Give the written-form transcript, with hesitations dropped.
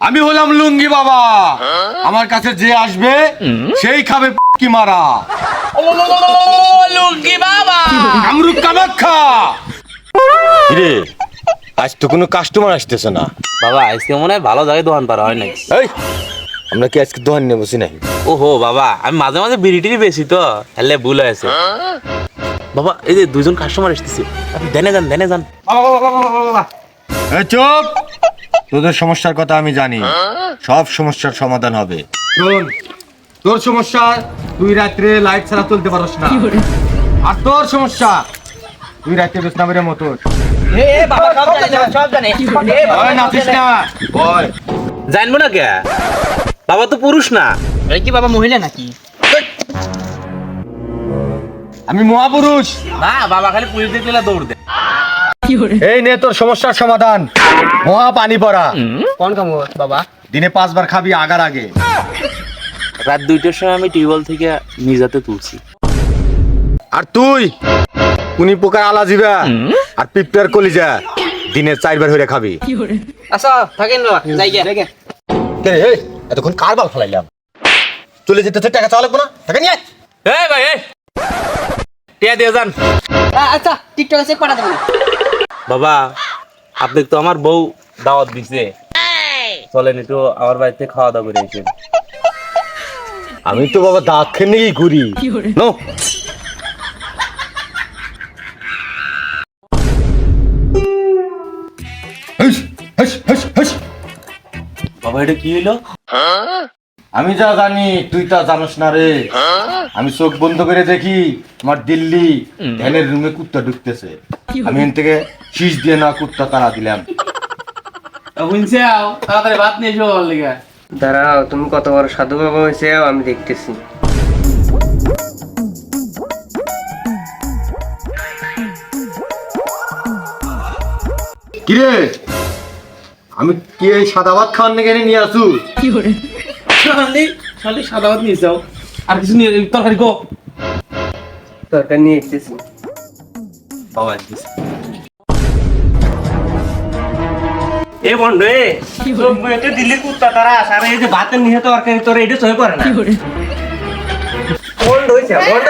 আমি হলাম লুঙ্গি বাবা। আমার কাছে যে আসবে সেই খাবে কি মারা। লুঙ্গি বাবা কামরূপ কামাখ্যা। রে আজ তো কোনো কাস্টমার আসতেছে না বাবা। আজকে মনে হয় ভালো জায়গায় দোকান পারা হয় নাই। এই আমরা কি আজকে দোকান নিয়ে বসি নাই? ওহো বাবা, আমি মাঝে মাঝে বিড়ি টিড়ি বেশি তো হেলে ভুল হয়েছে বাবা। এই যে দুইজন কাস্টমার আসতেছে, আপনি দেনে যান। এই চুপ। তোদের সমস্যার কথা আমি জানি, সব সমস্যার সমাধান হবে। শোন, তোর সমস্যা তুই রাত্রে লাইট ছাড়া চলতে পারস না, আর তোর সমস্যা তুই রাত্রে বেসনামের মতো নাচিস না। বল জানবো না কে? বাবা তো পুরুষ না। কি বাবা মহিলা নাকি? আমি মহাপুরুষ। না বাবা, খালি পুলিশ দেখলে দৌড় দে। এই নে তোর সমস্যার সমাধান, মহা পানি পড়া। কোন কাম বাবা? দিনে 5 বার খাবি আগার আগে। রাত 2টার সময় আমি টিউবওয়েল থেকে নিজাতে তুলছি। আর তুই কুনি পোকার আলা জিবা আর পিঁপড়ার কলিজা দিনে 4 বার হইরা খাবি। আচ্ছা থাকেন বাবা, যাই গে। এই এতক্ষণ কার বাল ফলাইলাম? চলে যেতে টাকা চাওয়া লাগবে না? টাকা নিয়ে আয়। এই ভাই, এই টিয়া দিয়ে যান। আচ্ছা টিকটকে চেক পাঠা দেবেন। বাবা, আপনি তো আমার বউ দাওয়াত দিছে, চলেন একটু আমার বাড়িতে খাওয়া দাওয়া করে এসেন। আমি তো বাবা দাঁত খেয়ে নিয়েই ঘুরি। নো বাবা এটা কি হইলো? আমি যা জানি তুই তা জানিস না রে। আমি চোখ বন্ধ করে দেখি আমার দিল্লি ধ্যানের রুমে কুত্তা ঢুকতেছে। আমি এখান থেকে শীষ দিয়ে না কুত্তা তাড়া দিলাম। তাড়াতাড়ি ভাত নিয়ে এসো ওর লিগা। দাঁড়াও, তুমি কত বড় সাধু বাবা হয়েছে আমি দেখতেছি। কিরে আমি কি এই সাদা ভাত খাওয়ার নাকি নিয়ে আসু? খালি সাদা ভাত নিয়ে যাও, আর কিছু নিয়ে তরকারি গো। তরকারি নিয়ে এসেছি। বাবা এ বন্ধু, দিল্লির কুত্তা তারা আর এই যে ভাতের নিয়ে তরকারি তোর এটা সই করে না। বন্ধ হয়েছে, বন্ধ